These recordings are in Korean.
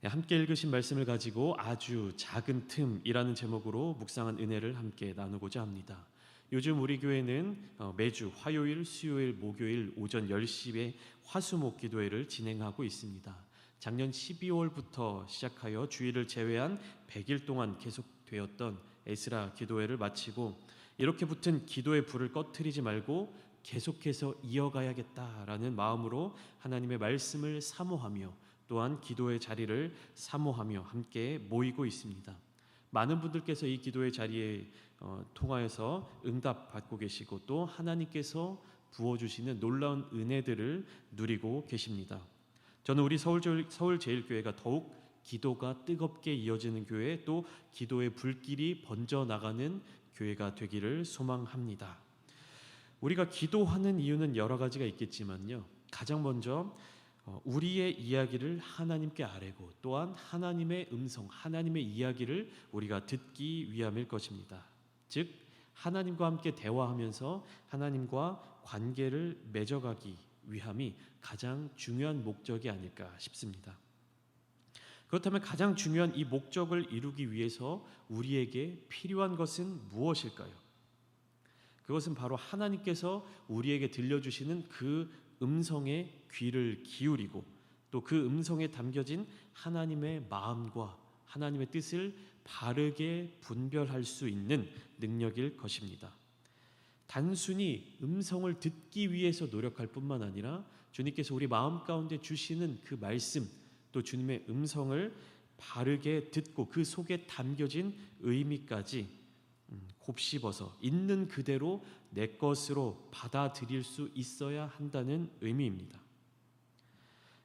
네, 함께 읽으신 말씀을 가지고 아주 작은 틈이라는 제목으로 묵상한 은혜를 함께 나누고자 합니다. 요즘 우리 교회는 매주 화요일, 수요일, 목요일 오전 10시에 화수목 기도회를 진행하고 있습니다. 작년 12월부터 시작하여 주일을 제외한 100일 동안 계속되었던 에스라 기도회를 마치고 이렇게 붙은 기도의 불을 꺼트리지 말고 계속해서 이어가야겠다라는 마음으로 하나님의 말씀을 사모하며 또한 기도의 자리를 사모하며 함께 모이고 있습니다. 많은 분들께서 이 기도의 자리에 통하여서 응답받고 계시고 또 하나님께서 부어주시는 놀라운 은혜들을 누리고 계십니다. 저는 우리 서울제일교회가 더욱 기도가 뜨겁게 이어지는 교회, 또 기도의 불길이 번져나가는 교회가 되기를 소망합니다. 우리가 기도하는 이유는 여러 가지가 있겠지만요, 가장 먼저 우리의 이야기를 하나님께 아뢰고 또한 하나님의 음성, 하나님의 이야기를 우리가 듣기 위함일 것입니다. 즉 하나님과 함께 대화하면서 하나님과 관계를 맺어가기 위함이 가장 중요한 목적이 아닐까 싶습니다. 그렇다면 가장 중요한 이 목적을 이루기 위해서 우리에게 필요한 것은 무엇일까요? 그것은 바로 하나님께서 우리에게 들려주시는 그 음성에 귀를 기울이고 또 그 음성에 담겨진 하나님의 마음과 하나님의 뜻을 바르게 분별할 수 있는 능력일 것입니다. 단순히 음성을 듣기 위해서 노력할 뿐만 아니라 주님께서 우리 마음 가운데 주시는 그 말씀, 또 주님의 음성을 바르게 듣고 그 속에 담겨진 의미까지 곱씹어서 있는 그대로 내 것으로 받아들일 수 있어야 한다는 의미입니다.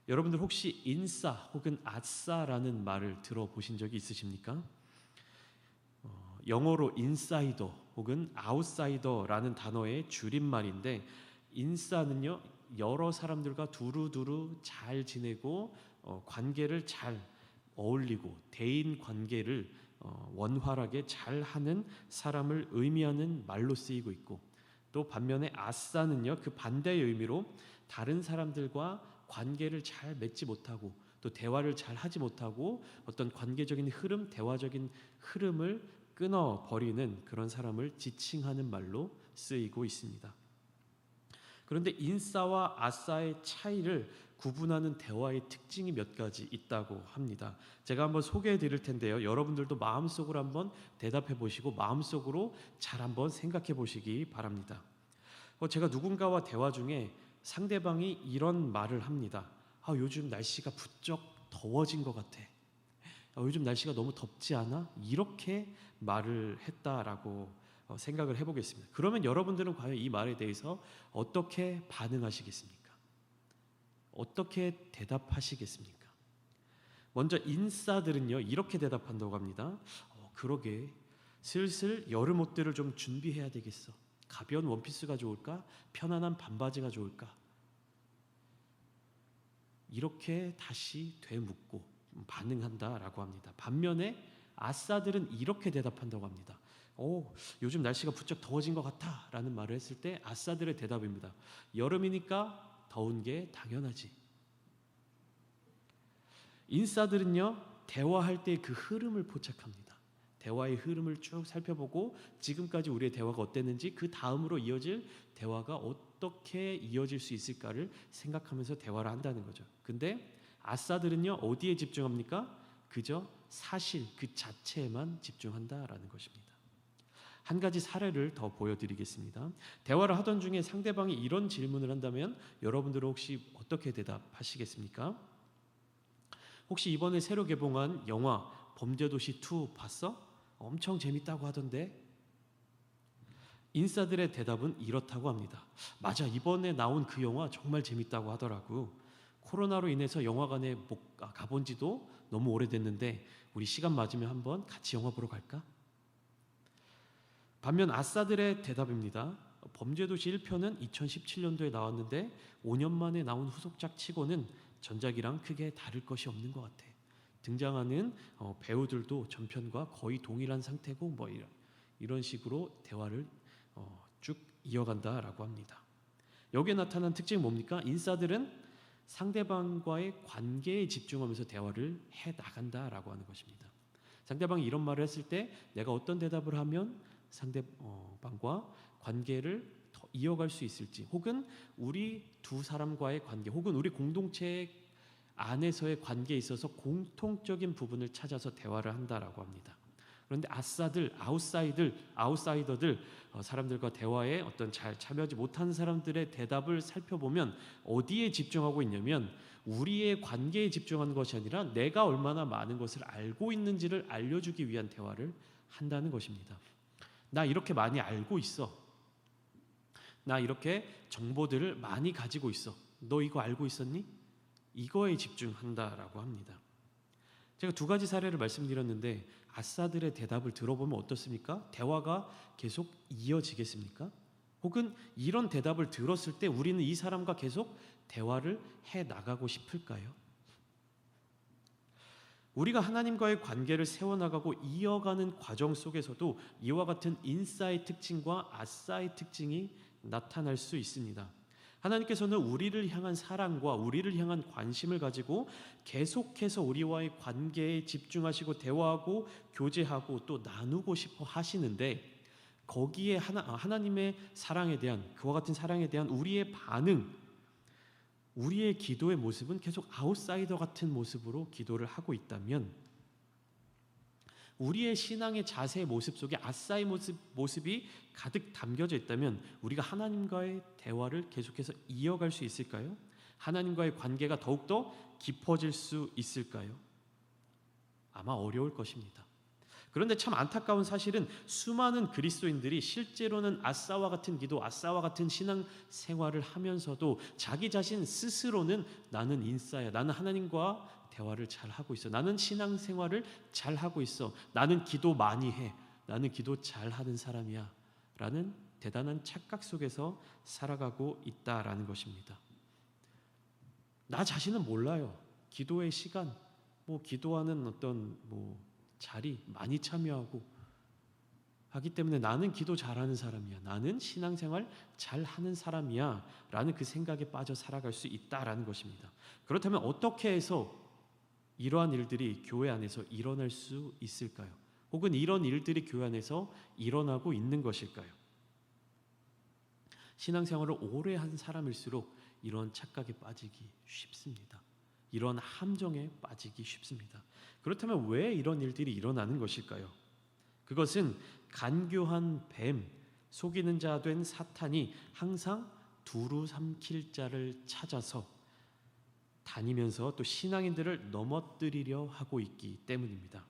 여러분들 혹시 인싸 혹은 아싸라는 말을 들어보신 적이 있으십니까? 영어로 인사이더 혹은 아웃사이더라는 단어의 줄임말인데, 인싸는요 여러 사람들과 두루두루 잘 지내고 관계를 잘 어울리고 대인 관계를 원활하게 잘하는 사람을 의미하는 말로 쓰이고 있고, 또 반면에 아싸는요 그 반대의 의미로 다른 사람들과 관계를 잘 맺지 못하고 또 대화를 잘 하지 못하고 어떤 관계적인 흐름, 대화적인 흐름을 끊어버리는 그런 사람을 지칭하는 말로 쓰이고 있습니다. 그런데 인싸와 아싸의 차이를 구분하는 대화의 특징이 몇 가지 있다고 합니다. 제가 한번 소개해 드릴 텐데요, 여러분들도 마음속으로 한번 대답해 보시고 마음속으로 잘 한번 생각해 보시기 바랍니다. 제가 누군가와 대화 중에 상대방이 이런 말을 합니다. 요즘 날씨가 부쩍 더워진 것 같아. 요즘 날씨가 너무 덥지 않아? 이렇게 말을 했다라고 생각을 해보겠습니다. 그러면 여러분들은 과연 이 말에 대해서 어떻게 반응하시겠습니까? 어떻게 대답하시겠습니까? 먼저 인싸들은요 이렇게 대답한다고 합니다. 그러게 슬슬 여름 옷들을 좀 준비해야 되겠어. 가벼운 원피스가 좋을까? 편안한 반바지가 좋을까? 이렇게 다시 되묻고 반응한다라고 합니다. 반면에 아싸들은 이렇게 대답한다고 합니다. 요즘 날씨가 부쩍 더워진 것 같아 라는 말을 했을 때 아싸들의 대답입니다. 여름이니까 더운 게 당연하지. 인싸들은요 대화할 때 그 흐름을 포착합니다. 대화의 흐름을 쭉 살펴보고 지금까지 우리의 대화가 어땠는지 그 다음으로 이어질 대화가 어떻게 이어질 수 있을까를 생각하면서 대화를 한다는 거죠. 근데 아싸들은요 어디에 집중합니까? 그저 사실 그 자체에만 집중한다라는 것입니다. 한 가지 사례를 더 보여드리겠습니다. 대화를 하던 중에 상대방이 이런 질문을 한다면 여러분들은 혹시 어떻게 대답하시겠습니까? 혹시 이번에 새로 개봉한 영화 범죄도시 2 봤어? 엄청 재밌다고 하던데? 인싸들의 대답은 이렇다고 합니다. 맞아, 이번에 나온 그 영화 정말 재밌다고 하더라고. 코로나로 인해서 영화관에 못 가본 지도 너무 오래됐는데 우리 시간 맞으면 한번 같이 영화 보러 갈까? 반면 아싸들의 대답입니다. 범죄도시 1편은 2017년도에 나왔는데 5년 만에 나온 후속작 치고는 전작이랑 크게 다를 것이 없는 것 같아. 등장하는 배우들도 전편과 거의 동일한 상태고 뭐 이런 식으로 대화를 쭉 이어간다라고 합니다. 여기에 나타난 특징이 뭡니까? 인싸들은 상대방과의 관계에 집중하면서 대화를 해 나간다라고 하는 것입니다. 상대방이 이런 말을 했을 때 내가 어떤 대답을 하면 상대방과 관계를 더 이어갈 수 있을지, 혹은 우리 두 사람과의 관계, 혹은 우리 공동체 안에서의 관계에 있어서 공통적인 부분을 찾아서 대화를 한다라고 합니다. 그런데 아웃사이더들, 사람들과 대화에 어떤 잘 참여하지 못하는 사람들의 대답을 살펴보면 어디에 집중하고 있냐면 우리의 관계에 집중하는 것이 아니라 내가 얼마나 많은 것을 알고 있는지를 알려주기 위한 대화를 한다는 것입니다. 나 이렇게 많이 알고 있어. 나 이렇게 정보들을 많이 가지고 있어. 너 이거 알고 있었니? 이거에 집중한다라고 합니다. 제가 두 가지 사례를 말씀드렸는데 아싸들의 대답을 들어보면 어떻습니까? 대화가 계속 이어지겠습니까? 혹은 이런 대답을 들었을 때 우리는 이 사람과 계속 대화를 해 나가고 싶을까요? 우리가 하나님과의 관계를 세워나가고 이어가는 과정 속에서도 이와 같은 인싸의 특징과 아싸의 특징이 나타날 수 있습니다. 하나님께서는 우리를 향한 사랑과 우리를 향한 관심을 가지고 계속해서 우리와의 관계에 집중하시고 대화하고 교제하고 또 나누고 싶어 하시는데, 거기에 하나님의 사랑에 대한, 그와 같은 사랑에 대한 우리의 반응, 우리의 기도의 모습은 계속 아웃사이더 같은 모습으로 기도를 하고 있다면, 우리의 신앙의 자세의 모습 속에 아싸의 모습이 가득 담겨져 있다면 우리가 하나님과의 대화를 계속해서 이어갈 수 있을까요? 하나님과의 관계가 더욱더 깊어질 수 있을까요? 아마 어려울 것입니다. 그런데 참 안타까운 사실은 수많은 그리스도인들이 실제로는 아싸와 같은 기도, 아싸와 같은 신앙 생활을 하면서도 자기 자신 스스로는 나는 인싸야, 나는 하나님과 대화를 잘 하고 있어, 나는 신앙 생활을 잘 하고 있어, 나는 기도 많이 해, 나는 기도 잘 하는 사람이야 라는 대단한 착각 속에서 살아가고 있다라는 것입니다. 나 자신은 몰라요. 기도의 시간, 기도하는 어떤 자리 많이 참여하고 하기 때문에 나는 기도 잘하는 사람이야, 나는 신앙생활 잘하는 사람이야 라는 그 생각에 빠져 살아갈 수 있다라는 것입니다. 그렇다면 어떻게 해서 이러한 일들이 교회 안에서 일어날 수 있을까요? 혹은 이런 일들이 교회 안에서 일어나고 있는 것일까요? 신앙생활을 오래 한 사람일수록 이런 착각에 빠지기 쉽습니다. 이런 함정에 빠지기 쉽습니다. 그렇다면 왜 이런 일들이 일어나는 것일까요? 그것은 간교한 뱀, 속이는 자 된 사탄이 항상 두루 삼킬 자를 찾아서 다니면서 또 신앙인들을 넘어뜨리려 하고 있기 때문입니다.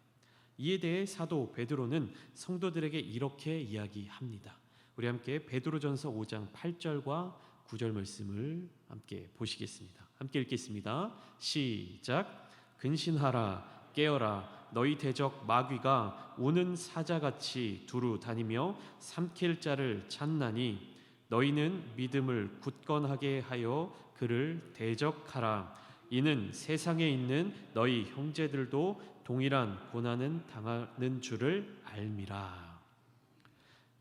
이에 대해 사도 베드로는 성도들에게 이렇게 이야기합니다. 우리 함께 베드로전서 5장 8절과 9절 말씀을 함께 보시겠습니다. 함께 읽겠습니다. 시작. 근신하라, 깨어라. 너희 대적 마귀가 우는 사자같이 두루 다니며 삼킬 자를 찾나니 너희는 믿음을 굳건하게 하여 그를 대적하라. 이는 세상에 있는 너희 형제들도 동일한 고난은 당하는 줄을 알미라.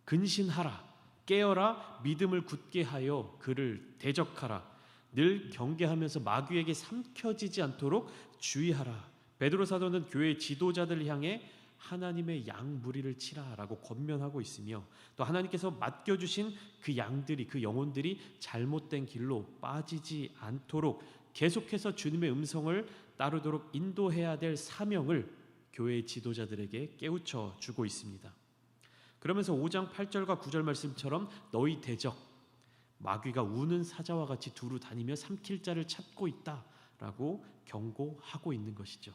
근신하라, 깨어라, 믿음을 굳게 하여 그를 대적하라. 늘 경계하면서 마귀에게 삼켜지지 않도록 주의하라. 베드로 사도는 교회 지도자들을 향해 하나님의 양 무리를 치라라고 권면하고 있으며, 또 하나님께서 맡겨주신 그 양들이, 그 영혼들이 잘못된 길로 빠지지 않도록 계속해서 주님의 음성을 따르도록 인도해야 될 사명을 교회의 지도자들에게 깨우쳐 주고 있습니다. 그러면서 5장 8절과 9절 말씀처럼 너희 대적 마귀가 우는 사자와 같이 두루 다니며 삼킬 자를 찾고 있다라고 경고하고 있는 것이죠.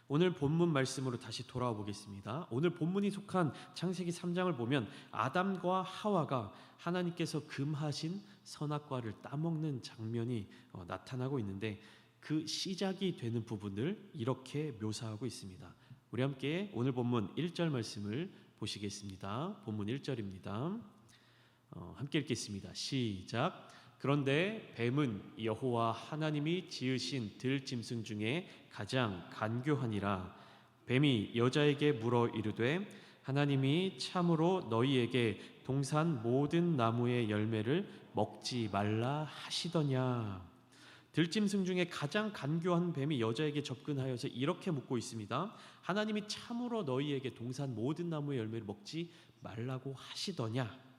오늘 본문 말씀으로 다시 돌아와 보겠습니다. 오늘 본문이 속한 창세기 3장을 보면 아담과 하와가 하나님께서 금하신 선악과를 따먹는 장면이 나타나고 있는데, 그 시작이 되는 부분을 이렇게 묘사하고 있습니다. 우리 함께 오늘 본문 1절 말씀을 보시겠습니다. 본문 1절입니다. 함께 읽겠습니다. 시작. 그런데 뱀은 여호와 하나님이 지으신 들짐승 중에 가장 간교하니라. 뱀이 여자에게 물어 이르되 하나님이 참으로 너희에게 동산 모든 나무의 열매를 먹지 말라 하시더냐. 들짐승 중에 가장 간교한 뱀이 여자에게 접근하여서 이렇게 묻고 있습니다. 하나님이 참으로 너희에게 동산 모든 나무의 열매를 먹지 말라고 하시더냐?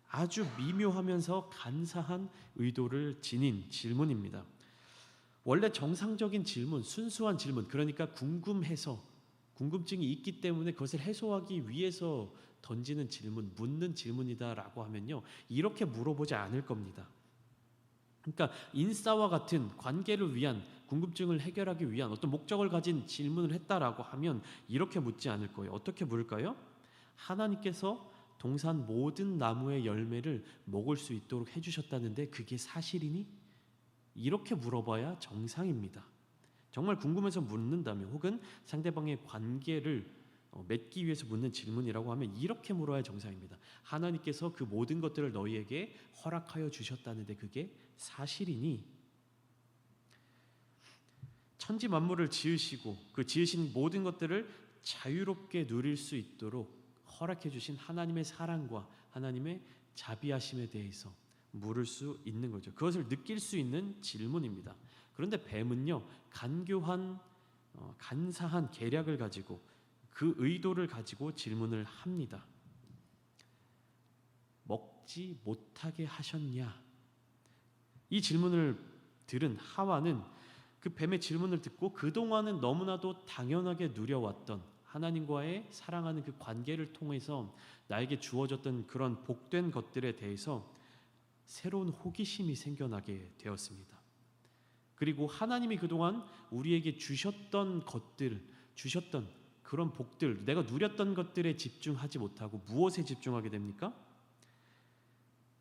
아주 미묘하면서 간사한 의도를 지닌 질문입니다. 원래 정상적인 질문, 순수한 질문, 그러니까 궁금해서, 궁금증이 있기 때문에 그것을 해소하기 위해서 던지는 질문, 묻는 질문이다라고 하면요, 이렇게 물어보지 않을 겁니다. 그러니까 인싸와 같은 관계를 위한, 궁금증을 해결하기 위한 어떤 목적을 가진 질문을 했다라고 하면 이렇게 묻지 않을 거예요. 어떻게 물을까요? 하나님께서 동산 모든 나무의 열매를 먹을 수 있도록 해주셨다는데 그게 사실이니? 이렇게 물어봐야 정상입니다. 정말 궁금해서 묻는다면, 혹은 상대방의 관계를 맺기 위해서 묻는 질문이라고 하면 이렇게 물어야 정상입니다. 하나님께서 그 모든 것들을 너희에게 허락하여 주셨다는데 그게 사실이니? 천지 만물을 지으시고 그 지으신 모든 것들을 자유롭게 누릴 수 있도록 허락해 주신 하나님의 사랑과 하나님의 자비하심에 대해서 물을 수 있는 거죠. 그것을 느낄 수 있는 질문입니다. 그런데 뱀은요, 간교한 간사한 계략을 가지고, 그 의도를 가지고 질문을 합니다. 먹지 못하게 하셨냐? 이 질문을 들은 하와는 그 뱀의 질문을 듣고 그동안은 너무나도 당연하게 누려왔던 하나님과의 사랑하는 그 관계를 통해서 나에게 주어졌던 그런 복된 것들에 대해서 새로운 호기심이 생겨나게 되었습니다. 그리고 하나님이 그동안 우리에게 주셨던 것들, 주셨던 그런 복들, 내가 누렸던 것들에 집중하지 못하고 무엇에 집중하게 됩니까?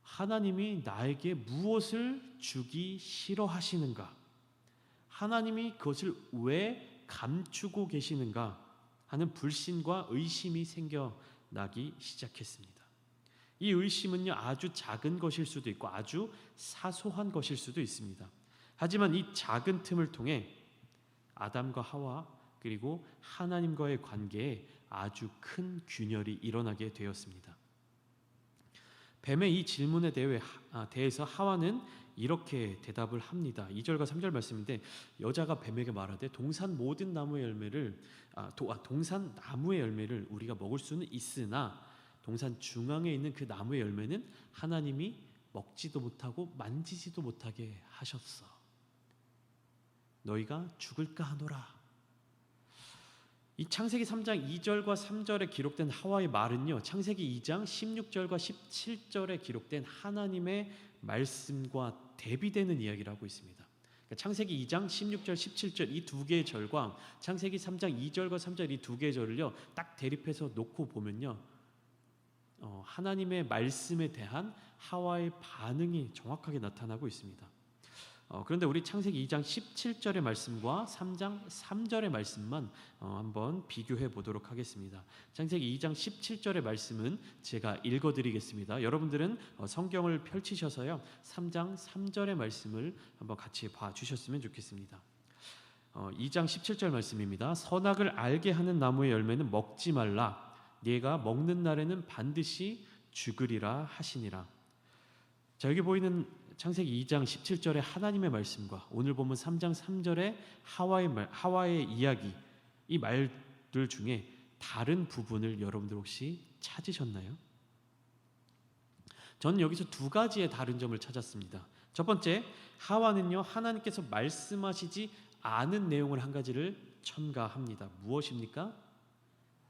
하나님이 나에게 무엇을 주기 싫어하시는가? 하나님이 그것을 왜 감추고 계시는가 하는 불신과 의심이 생겨나기 시작했습니다. 이 의심은요, 아주 작은 것일 수도 있고 아주 사소한 것일 수도 있습니다. 하지만 이 작은 틈을 통해 아담과 하와 그리고 하나님과의 관계에 아주 큰 균열이 일어나게 되었습니다. 뱀의 이 질문에 대해서 하와는 이렇게 대답을 합니다. 2절과 3절 말씀인데, 여자가 뱀에게 말하되 동산 모든 나무의 열매를 동산 나무의 열매를 우리가 먹을 수는 있으나 동산 중앙에 있는 그 나무의 열매는 하나님이 먹지도 못하고 만지지도 못하게 하셨어. 너희가 죽을까 하노라. 이 창세기 3장 2절과 3절에 기록된 하와의 말은요, 창세기 2장 16절과 17절에 기록된 하나님의 말씀과 대비되는 이야기를 하고 있습니다. 그러니까 창세기 2장 16절 17절 이 두 개의 절과 창세기 3장 2절과 3절 이 두 개의 절을요 딱 대립해서 놓고 보면요, 하나님의 말씀에 대한 하와의 반응이 정확하게 나타나고 있습니다. 그런데 우리 창세기 2장 17절의 말씀과 3장 3절의 말씀만 한번 비교해 보도록 하겠습니다. 창세기 2장 17절의 말씀은 제가 읽어드리겠습니다. 여러분들은 성경을 펼치셔서요 3장 3절의 말씀을 한번 같이 봐주셨으면 좋겠습니다. 2장 17절 말씀입니다. 선악을 알게 하는 나무의 열매는 먹지 말라. 네가 먹는 날에는 반드시 죽으리라 하시니라. 자, 여기 보이는 창세기 2장 17절의 하나님의 말씀과 오늘 보면 3장 3절의 하와의 이야기, 이 말들 중에 다른 부분을 여러분들 혹시 찾으셨나요? 저는 여기서 두 가지의 다른 점을 찾았습니다. 첫 번째, 하와는요 하나님께서 말씀하시지 않은 내용을 한 가지를 첨가합니다. 무엇입니까?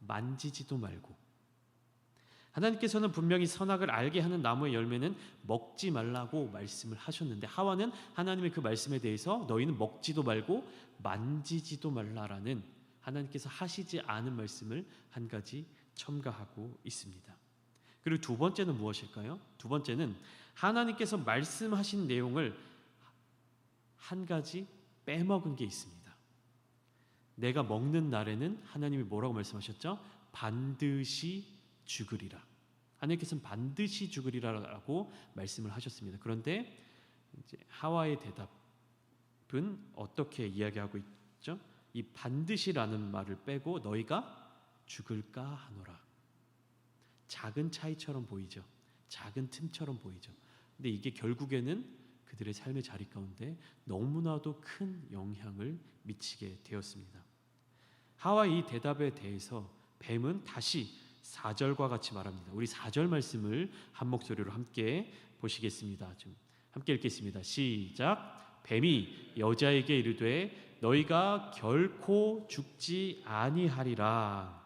만지지도 말고. 하나님께서는 분명히 선악을 알게 하는 나무의 열매는 먹지 말라고 말씀을 하셨는데, 하와는 하나님의 그 말씀에 대해서 너희는 먹지도 말고 만지지도 말라라는 하나님께서 하시지 않은 말씀을 한 가지 첨가하고 있습니다. 그리고 두 번째는 무엇일까요? 두 번째는 하나님께서 말씀하신 내용을 한 가지 빼먹은 게 있습니다. 내가 먹는 날에는 하나님이 뭐라고 말씀하셨죠? 반드시 죽으리라. 하나님께서는 반드시 죽으리라라고 말씀을 하셨습니다. 그런데 이제 하와의 대답은 어떻게 이야기하고 있죠? 이 반드시라는 말을 빼고 너희가 죽을까 하노라. 작은 차이처럼 보이죠. 작은 틈처럼 보이죠. 근데 이게 결국에는 그들의 삶의 자리 가운데 너무나도 큰 영향을 미치게 되었습니다. 하와의 이 대답에 대해서 뱀은 다시 4절과 같이 말합니다. 우리 4절 말씀을 한 목소리로 함께 보시겠습니다. 좀 함께 읽겠습니다. 시작. 뱀이 여자에게 이르되 너희가 결코 죽지 아니하리라.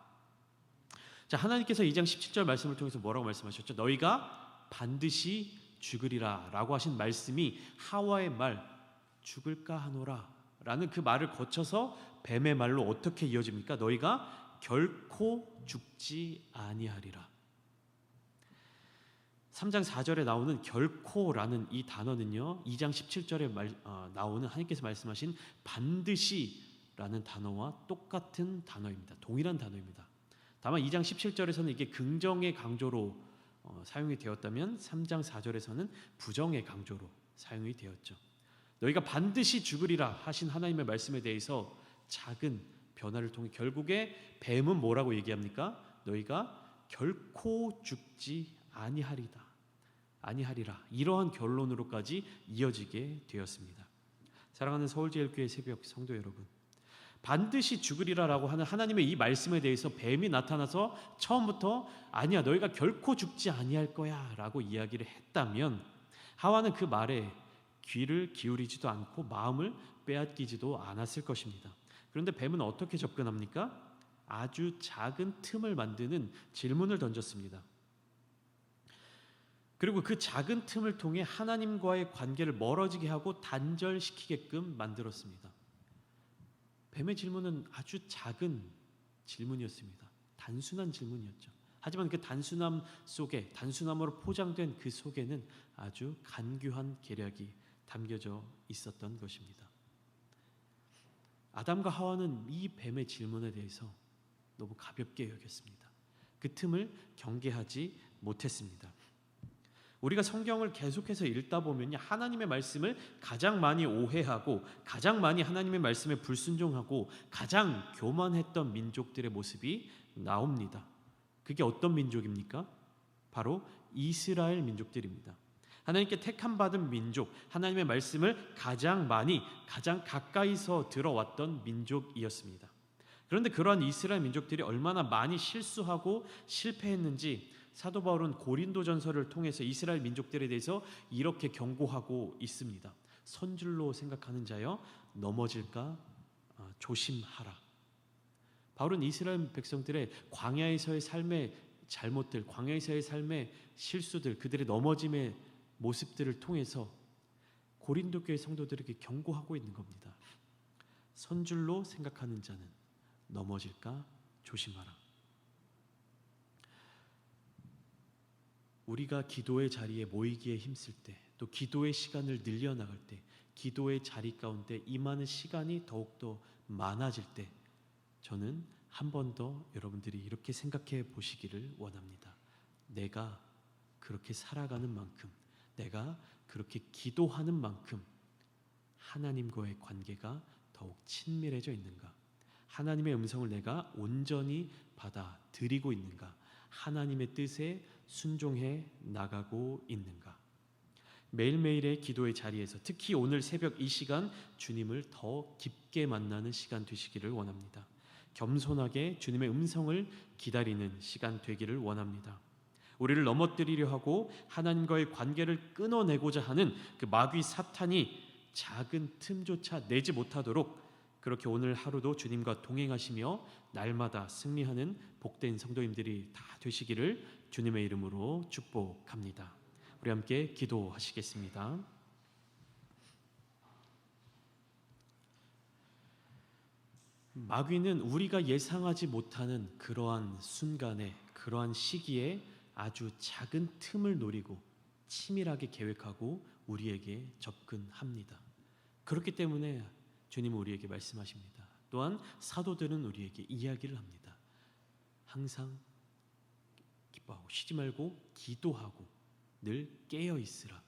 자, 하나님께서 2장 17절 말씀을 통해서 뭐라고 말씀하셨죠? 너희가 반드시 죽으리라 라고 하신 말씀이 하와의 말 죽을까 하노라 라는 그 말을 거쳐서 뱀의 말로 어떻게 이어집니까? 너희가 결코 죽지 아니하리라. 3장 4절에 나오는 결코라는 이 단어는요, 2장 17절에 나오는 하나님께서 말씀하신 반드시라는 단어와 똑같은 단어입니다. 동일한 단어입니다. 다만 2장 17절에서는 이게 긍정의 강조로 사용이 되었다면 3장 4절에서는 부정의 강조로 사용이 되었죠. 너희가 반드시 죽으리라 하신 하나님의 말씀에 대해서 작은 변화를 통해 결국에 뱀은 뭐라고 얘기합니까? 너희가 결코 죽지 아니하리라. 이러한 결론으로까지 이어지게 되었습니다. 사랑하는 서울제일교회 새벽 성도 여러분, 반드시 죽으리라라고 하는 하나님의 이 말씀에 대해서 뱀이 나타나서 처음부터 아니야 너희가 결코 죽지 아니할 거야 라고 이야기를 했다면 하와는 그 말에 귀를 기울이지도 않고 마음을 빼앗기지도 않았을 것입니다. 그런데 뱀은 어떻게 접근합니까? 아주 작은 틈을 만드는 질문을 던졌습니다. 그리고 그 작은 틈을 통해 하나님과의 관계를 멀어지게 하고 단절시키게끔 만들었습니다. 뱀의 질문은 아주 작은 질문이었습니다. 단순한 질문이었죠. 하지만 그 단순함 속에, 단순함으로 포장된 그 속에는 아주 간교한 계략이 담겨져 있었던 것입니다. 아담과 하와는 이 뱀의 질문에 대해서 너무 가볍게 여겼습니다. 그 틈을 경계하지 못했습니다. 우리가 성경을 계속해서 읽다 보면 하나님의 말씀을 가장 많이 오해하고 가장 많이 하나님의 말씀에 불순종하고 가장 교만했던 민족들의 모습이 나옵니다. 그게 어떤 민족입니까? 바로 이스라엘 민족들입니다. 하나님께 택함 받은 민족, 하나님의 말씀을 가장 많이, 가장 가까이서 들어왔던 민족이었습니다. 그런데 그러한 이스라엘 민족들이 얼마나 많이 실수하고 실패했는지 사도 바울은 고린도전서를 통해서 이스라엘 민족들에 대해서 이렇게 경고하고 있습니다. 선줄로 생각하는 자여 넘어질까 조심하라. 바울은 이스라엘 백성들의 광야에서의 삶의 잘못들, 광야에서의 삶의 실수들, 그들의 넘어짐의 모습들을 통해서 고린도 교회 성도들에게 경고하고 있는 겁니다. 선줄로 생각하는 자는 넘어질까 조심하라. 우리가 기도의 자리에 모이기에 힘쓸 때, 또 기도의 시간을 늘려나갈 때, 기도의 자리 가운데 임하는 시간이 더욱더 많아질 때 저는 한 번 더 여러분들이 이렇게 생각해 보시기를 원합니다. 내가 그렇게 살아가는 만큼, 내가 그렇게 기도하는 만큼 하나님과의 관계가 더욱 친밀해져 있는가? 하나님의 음성을 내가 온전히 받아들이고 있는가? 하나님의 뜻에 순종해 나가고 있는가? 매일매일의 기도의 자리에서 특히 오늘 새벽 이 시간 주님을 더 깊게 만나는 시간 되시기를 원합니다. 겸손하게 주님의 음성을 기다리는 시간 되기를 원합니다. 우리를 넘어뜨리려 하고 하나님과의 관계를 끊어내고자 하는 그 마귀 사탄이 작은 틈조차 내지 못하도록 그렇게 오늘 하루도 주님과 동행하시며 날마다 승리하는 복된 성도님들이 다 되시기를 주님의 이름으로 축복합니다. 우리 함께 기도하시겠습니다. 마귀는 우리가 예상하지 못하는 그러한 순간에, 그러한 시기에 아주 작은 틈을 노리고 치밀하게 계획하고 우리에게 접근합니다. 그렇기 때문에 주님은 우리에게 말씀하십니다. 또한 사도들은 우리에게 이야기를 합니다. 항상 기뻐하고 쉬지 말고 기도하고 늘 깨어 있으라.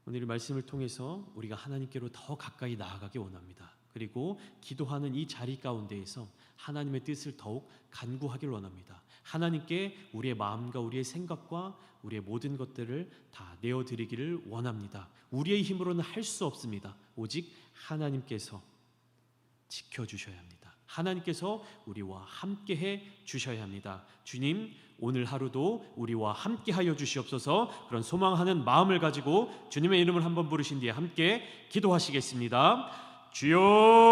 오늘 이 말씀을 통해서 우리가 하나님께로 더 가까이 나아가기 원합니다. 그리고 기도하는 이 자리 가운데에서 하나님의 뜻을 더욱 간구하길 원합니다. 하나님께 우리의 마음과 우리의 생각과 우리의 모든 것들을 다 내어드리기를 원합니다. 우리의 힘으로는 할 수 없습니다. 오직 하나님께서 지켜주셔야 합니다. 하나님께서 우리와 함께해 주셔야 합니다. 주님, 오늘 하루도 우리와 함께하여 주시옵소서. 그런 소망하는 마음을 가지고 주님의 이름을 한번 부르신 뒤에 함께 기도하시겠습니다. 주여